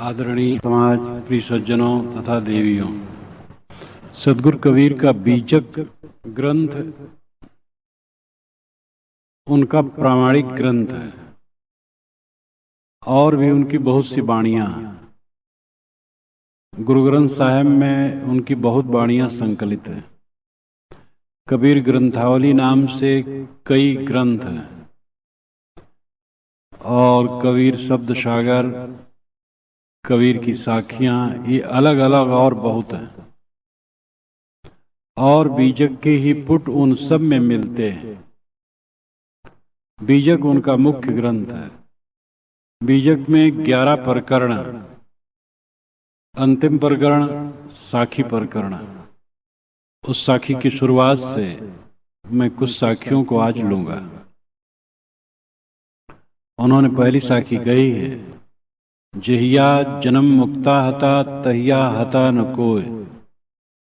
आदरणीय समाज, प्रिय सज्जनों तथा देवियों, सदगुरु कबीर का बीजक ग्रंथ उनका प्रामाणिक ग्रंथ है और भी उनकी बहुत सी बाणियां। गुरु ग्रंथ साहिब में उनकी बहुत बाणियां संकलित हैं। कबीर ग्रंथावली नाम से कई ग्रंथ हैं और कबीर शब्द सागर, कबीर की साखियां, ये अलग अलग और बहुत हैं। और बीजक के ही पुट उन सब में मिलते हैं। बीजक उनका मुख्य ग्रंथ है। बीजक में 11 प्रकरण, अंतिम प्रकरण साखी प्रकरण। उस साखी की शुरुआत से मैं कुछ साखियों को आज लूंगा। उन्होंने पहली साखी कही है, जिहिया जन्म मुक्ता हता तहिया हता न कोय,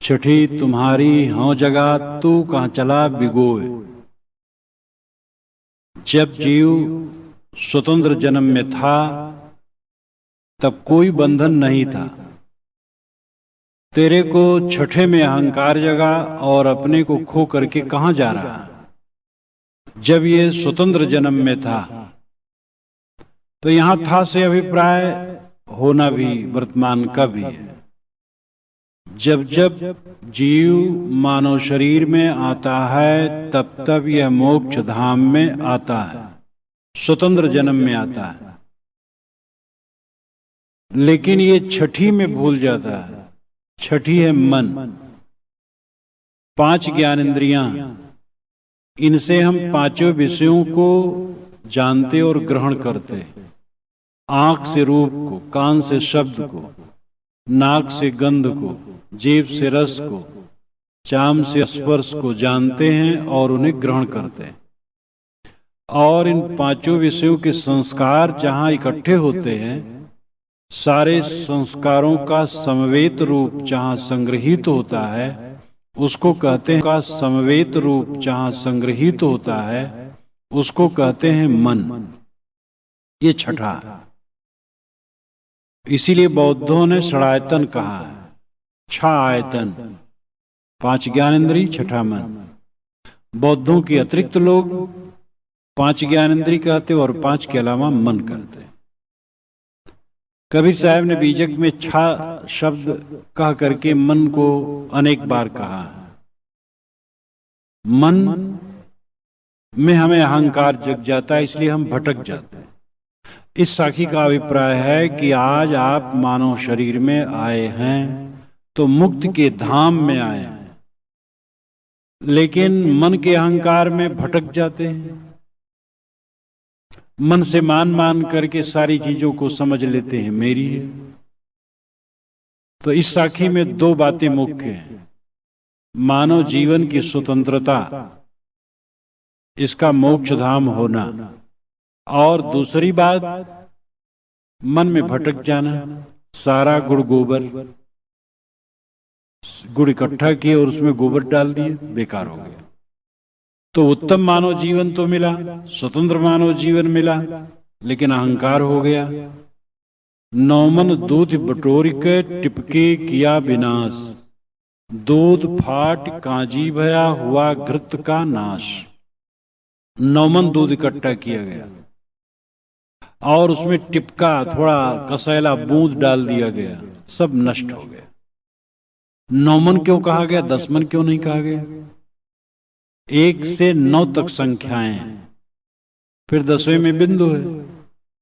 छठी तुम्हारी हों जगा तू कहां चला बिगोय। जब जीव स्वतंत्र जन्म में था तब कोई बंधन नहीं था। तेरे को छठे में अहंकार जगा और अपने को खो करके कहां जा रहा। जब ये स्वतंत्र जन्म में था तो यहां था से अभिप्राय होना भी वर्तमान का भी है। जब जब जीव मानव शरीर में आता है तब तब यह मोक्ष धाम में आता है, स्वतंत्र जन्म में आता है। लेकिन ये छठी में भूल जाता है। छठी है मन। 5 ज्ञानेंद्रियां, इनसे हम पांचों विषयों को जानते और ग्रहण करते। आंख से रूप को, कान से शब्द को, नाक से गंध को, जीभ से रस को, चाम से स्पर्श को जानते हैं और उन्हें ग्रहण करते हैं। और इन पांचों विषयों के संस्कार जहां इकट्ठे होते हैं, सारे संस्कारों का समवेत रूप जहां संग्रहित होता है, उसको कहते हैं का समवेत रूप जहां संग्रहित होता है उसको कहते हैं मन। ये छठा। इसीलिए बौद्धों ने षडायतन कहा है। छह आयतन, 5 ज्ञानेंद्रिय, छठा मन। बौद्धों के अतिरिक्त लोग 5 ज्ञानेंद्रिय कहते और 5 के अलावा मन कहते। कबीर साहब ने बीजक में 6 शब्द कह करके मन को अनेक बार कहा है। मन में हमें अहंकार जग जाता है, इसलिए हम भटक जाते हैं। इस साखी का अभिप्राय है कि आज आप मानव शरीर में आए हैं तो मुक्त के धाम में आए हैं, लेकिन मन के अहंकार में भटक जाते हैं। मन से मान मान करके सारी चीजों को समझ लेते हैं मेरी है। तो इस साखी में 2 बातें मुख्य हैं। मानव जीवन की स्वतंत्रता, इसका मोक्ष धाम होना, और दूसरी बात मन में भटक जाना। सारा गुड़ गोबर, गुड़ इकट्ठा किए और उसमें गोबर डाल दिए, बेकार हो गया। तो उत्तम मानव जीवन तो मिला, स्वतंत्र मानव जीवन मिला, लेकिन अहंकार हो गया। नौमन दूध बटोरी के टिपके किया विनाश, दूध फाट कांजी भया हुआ घृत का नाश। नौमन दूध इकट्ठा किया गया और उसमें टिपका, थोड़ा कसैला बूंद डाल दिया गया, सब नष्ट हो गया। 9 मन क्यों कहा गया, 10 मन क्यों नहीं कहा गया? 1 से 9 तक संख्याएं हैं, फिर 10वें में बिंदु है,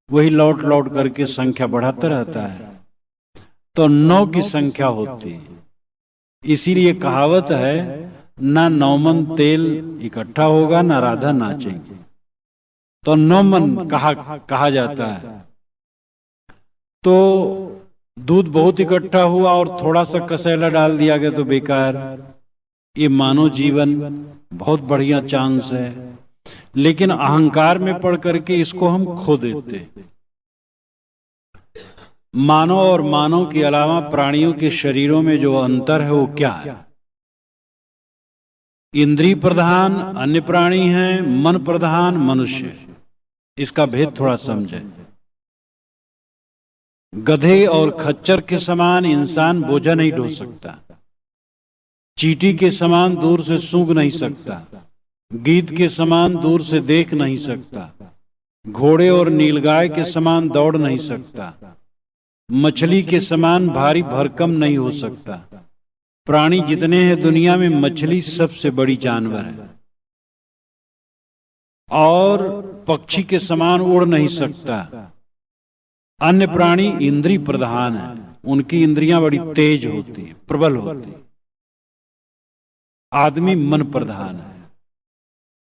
वही लौट लौट करके संख्या बढ़ाता रहता है, तो 9 की संख्या होती है। इसीलिए कहावत है, ना 9 मन तेल इकट्ठा होगा ना राधा नाचेंगे। तो 9 मन कहा जाता है। तो दूध बहुत इकट्ठा हुआ और थोड़ा सा कसैला डाल दिया गया तो बेकार। ये मानव जीवन बहुत बढ़िया चांस है, लेकिन अहंकार में पड़ करके इसको हम खो देते। मानव और मानव के अलावा प्राणियों के शरीरों में जो अंतर है वो क्या है? इंद्रिय प्रधान अन्य प्राणी हैं, मन प्रधान मनुष्य। इसका भेद थोड़ा समझें। गधे और खच्चर के समान इंसान बोझा नहीं ढो सकता, चींटी के समान दूर से सूंघ नहीं सकता, गीध के समान दूर से देख नहीं सकता, घोड़े और नीलगाय के समान दौड़ नहीं सकता, मछली के समान भारी भरकम नहीं हो सकता। प्राणी जितने हैं दुनिया में मछली सबसे बड़ी जानवर है, और पक्षी के समान उड़ नहीं सकता। अन्य प्राणी इंद्रिय प्रधान है, उनकी इंद्रियां बड़ी तेज होती है, प्रबल होती है। आदमी मन प्रधान है,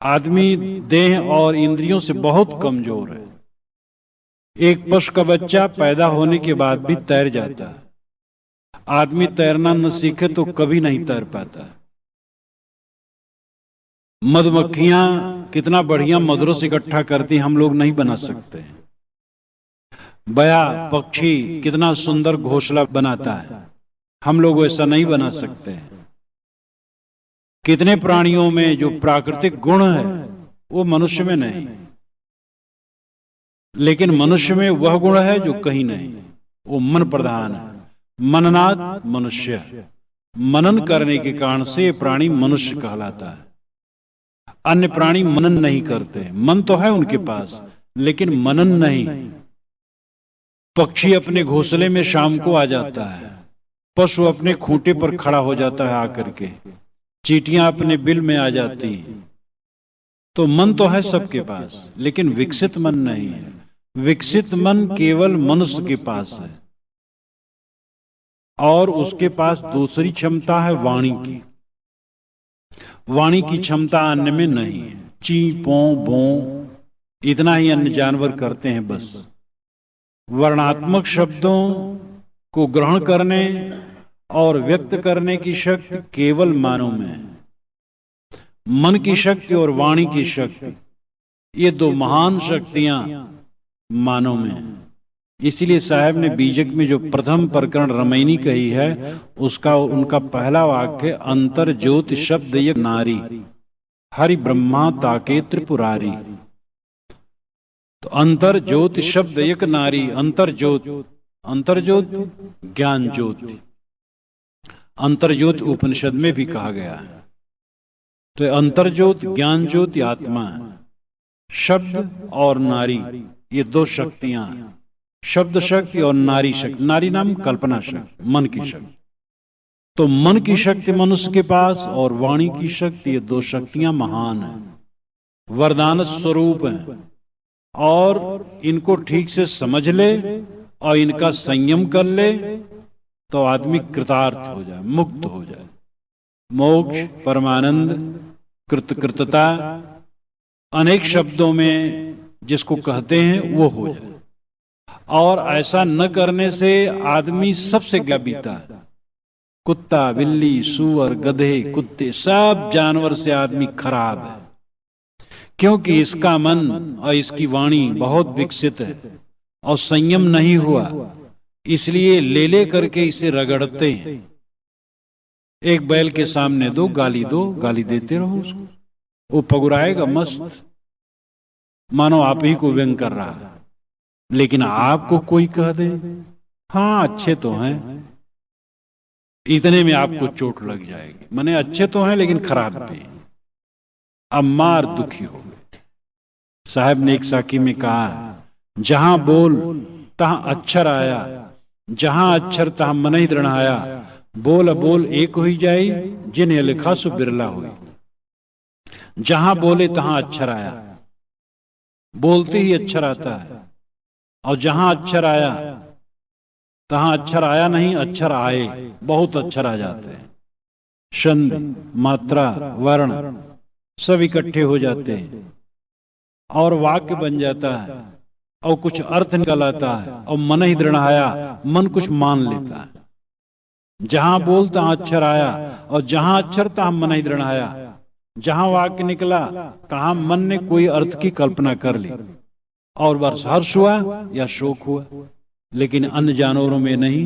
आदमी देह और इंद्रियों से बहुत कमजोर है। एक पशु का बच्चा पैदा होने के बाद भी तैर जाता है, आदमी तैरना न सीखे तो कभी नहीं तैर पाता। मधुमक्खियां कितना बढ़िया मधुरस इकट्ठा करती, हम लोग नहीं बना सकते। बया पक्षी कितना सुंदर घोंसला बनाता है, हम लोग ऐसा नहीं बना सकते। कितने प्राणियों में जो प्राकृतिक गुण है वो मनुष्य में नहीं, लेकिन मनुष्य में वह गुण है जो कहीं नहीं, वो मन प्रधान है। मननात् मनुष्य, मनन करने के कारण से प्राणी मनुष्य कहलाता है। अन्य प्राणी मनन नहीं करते, मन तो है उनके पास लेकिन मनन नहीं। पक्षी अपने घोंसले में शाम को आ जाता है, पशु अपने खूंटे पर खड़ा हो जाता है आकर के, चींटियां अपने बिल में आ जाती। तो मन तो है सबके पास लेकिन विकसित मन नहीं है। विकसित मन केवल मनुष्य के पास है, और उसके पास दूसरी क्षमता है वाणी की। वाणी की क्षमता अन्य में नहीं है। ची पो बो इतना ही अन्य जानवर करते हैं बस। वर्णात्मक शब्दों को ग्रहण करने और व्यक्त करने की शक्ति केवल मानव में है। मन की शक्ति और वाणी की शक्ति, ये दो महान शक्तियां मानव में है। इसीलिए साहब ने बीजक में जो प्रथम प्रकरण रमैनी कही है, उसका उनका पहला वाक्य अंतर ज्योति शब्द एक नारी हरि ब्रह्मा ताके त्रिपुरारी। तो अंतर ज्योति शब्द एक नारी, अंतर ज्योति ज्ञान ज्योति, अंतर ज्योति उपनिषद में भी कहा गया है। तो अंतर ज्योति ज्ञान ज्योति आत्मा है। शब्द और नारी ये दो शक्तियां हैं, शब्द शक्ति और नारी शक्ति। नारी नाम कल्पना शक्ति, मन की शक्ति। तो मन की शक्ति मनुष्य के पास और वाणी की शक्ति, ये दो शक्तियां महान हैं, वरदान स्वरूप हैं। और इनको ठीक से समझ ले और इनका संयम कर ले तो आदमी कृतार्थ हो जाए, मुक्त हो जाए। मोक्ष, परमानंद, कृतकृतता अनेक शब्दों में जिसको कहते हैं वो हो जाए। और ऐसा न करने से आदमी सबसे क्या बीता है। कुत्ता, बिल्ली, सूअर, गधे, कुत्ते, सब जानवर से आदमी खराब है, क्योंकि इसका मन और इसकी वाणी बहुत विकसित है और संयम नहीं हुआ, इसलिए ले करके इसे रगड़ते हैं। एक बैल के सामने दो, गाली देते रहो उसको, वो पगुराएगा मस्त, मानो आप ही को व्यंग कर रहा है। लेकिन आपको कोई कह दे हाँ अच्छे तो हैं, इतने में आपको चोट लग जाएगी। माने अच्छे तो हैं लेकिन खराब भी। अब मार दुखी हो गए। साहब ने एक साकी में कहा, जहां बोल तहां अक्षर आया, जहां अक्षर तहां मन ही दृढ़ आया। बोल बोल एक हुई जाई, जिन्हें लिखा सो बिरला हुई। जहां बोले तहां अक्षर आया, बोलते ही अक्षर आता है। और जहां अक्षर आया तहां अक्षर आया नहीं, अक्षर आए, बहुत अक्षर आ जाते हैं। संधि, मात्रा, वर्ण सब इकट्ठे हो जाते हैं और वाक्य बन जाता है और कुछ अर्थ निकल आता है। और मन ही दृढ़ आया, मन कुछ मान लेता है। जहां बोल तहां अक्षर आया, और जहां अक्षर तहां मन ही दृढ़ आया। जहां वाक्य निकला तहां मन ने कोई अर्थ की कल्पना कर ली और बस हर्ष हुआ या शोक हुआ। लेकिन अन्य जानवरों में नहीं,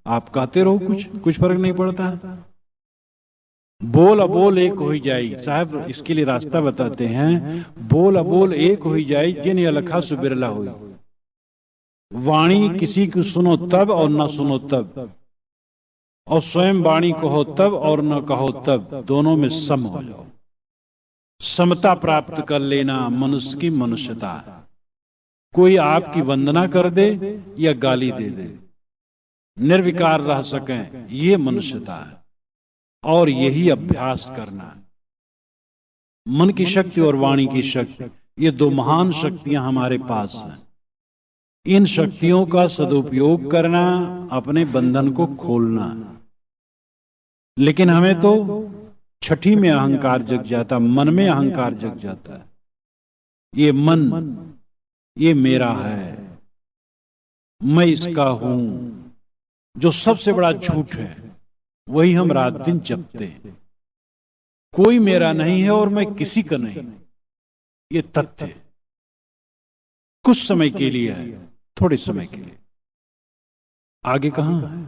आप कहते रहो कुछ फर्क नहीं पड़ता। बोल अबोल एक हो जाई। साहब इसके लिए रास्ता बताते हैं, बोल अबोल एक हो जाई, जिन अलखा सु बिरला हुई। वाणी किसी की सुनो तब और न सुनो तब, और स्वयं वाणी कहो तब और न कहो तब, दोनों में सम हो जाओ। समता प्राप्त कर लेना मनुष्य की मनुष्यता है। कोई आपकी वंदना कर दे या गाली दे दे, निर्विकार रह सकें, ये मनुष्यता है। और यही अभ्यास करना है। मन की शक्ति और वाणी की शक्ति, ये दो महान शक्तियां हमारे पास हैं। इन शक्तियों का सदुपयोग करना, अपने बंधन को खोलना। लेकिन हमें तो छठी में अहंकार जग जाता, मन में अहंकार जग जाता है। ये मन, ये मेरा है, मैं इसका हूं, जो सबसे बड़ा झूठ है। वही हम रात दिन जपते हैं। कोई मेरा नहीं है और मैं किसी का नहीं, ये तथ्य कुछ समय के लिए है, थोड़े समय के लिए। आगे कहां है?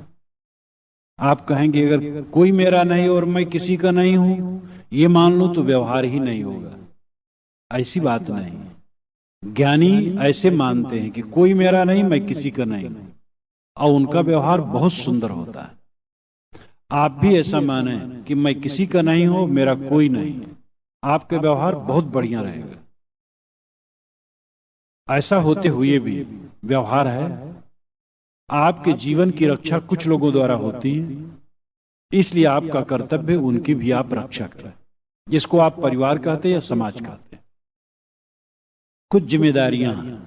आप कहेंगे अगर कोई मेरा नहीं और मैं किसी का नहीं हूं, ये मान लो तो व्यवहार ही नहीं होगा। ऐसी बात नहीं। ज्ञानी ऐसे मानते हैं कि कोई मेरा नहीं, मैं किसी का नहीं, और उनका व्यवहार बहुत सुंदर होता है। आप भी ऐसा माने कि मैं किसी का नहीं हूं, मेरा कोई नहीं, आपके व्यवहार बहुत बढ़िया रहेगा। ऐसा होते हुए भी व्यवहार है। आपके जीवन की रक्षा कुछ लोगों द्वारा होती है, इसलिए आपका कर्तव्य उनकी भी आप रक्षा करें, जिसको आप परिवार कहते हैं या समाज कहते हैं। कुछ जिम्मेदारियां हैं,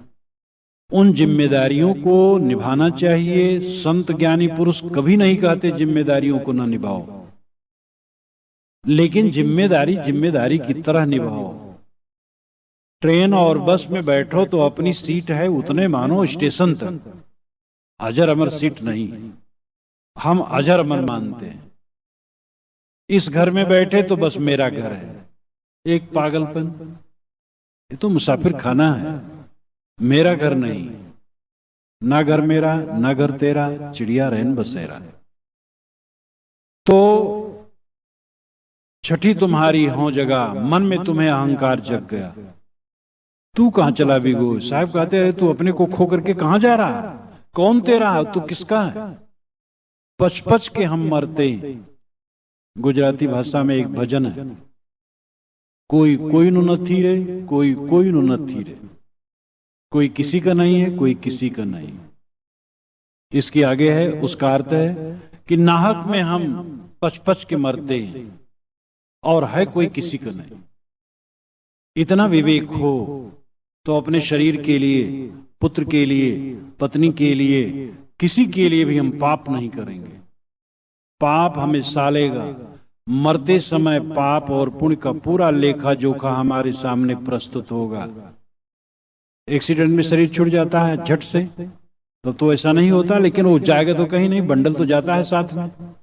उन जिम्मेदारियों को निभाना चाहिए। संत ज्ञानी पुरुष कभी नहीं कहते जिम्मेदारियों को ना निभाओ, लेकिन जिम्मेदारी जिम्मेदारी की तरह निभाओ। ट्रेन और बस में बैठो तो अपनी सीट है उतने मानो स्टेशन तक, अजर अमर सीट नहीं। हम अजर अमर मानते हैं। इस घर में बैठे तो बस मेरा घर है, एक पागलपन। ये तो मुसाफिर खाना है, मेरा घर नहीं। ना घर मेरा, ना घर तेरा, चिड़िया रहन बसेरा। तो छठी तुम्हारी हो जगह, मन में तुम्हें अहंकार जग गया। तू कहां चला बिगो? साहब कहते रहे तू अपने को खो करके कहां जा रहा है? कौन तेरा है? तू किसका है? पच पच के हम मरते। गुजराती भाषा में एक भजन है, कोई कोई नु नथी रे, कोई कोई नु नथी रे। कोई किसी का नहीं है, कोई किसी का नहीं। इसके आगे है, उसका अर्थ है कि नाहक में हम पच पच के मरते हैं और है कोई किसी का नहीं। इतना विवेक हो तो अपने शरीर के लिए, पुत्र के लिए, पत्नी के लिए, किसी के लिए भी हम पाप नहीं करेंगे। पाप हमें सालेगा। मरते समय पाप और पुण्य का पूरा लेखा जोखा हमारे सामने प्रस्तुत होगा। एक्सीडेंट में शरीर छूट जाता है झट से तो ऐसा नहीं होता, लेकिन वो जाएगा तो कहीं नहीं, बंडल तो जाता है साथ में।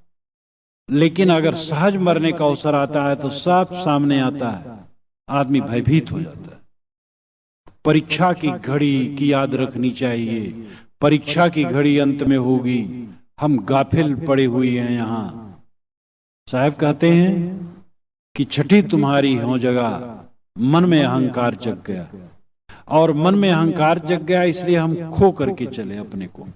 लेकिन अगर सहज मरने का अवसर आता है तो सब सामने आता है, आदमी भयभीत हो जाता है। परीक्षा की घड़ी की याद रखनी चाहिए। परीक्षा की घड़ी अंत में होगी, हम गाफिल पड़े हुए हैं यहां। साहब कहते हैं कि छठी तुम्हारी हो जगह, मन में अहंकार जग गया। और मन में अहंकार जग गया, इसलिए हम खो करके चले अपने को।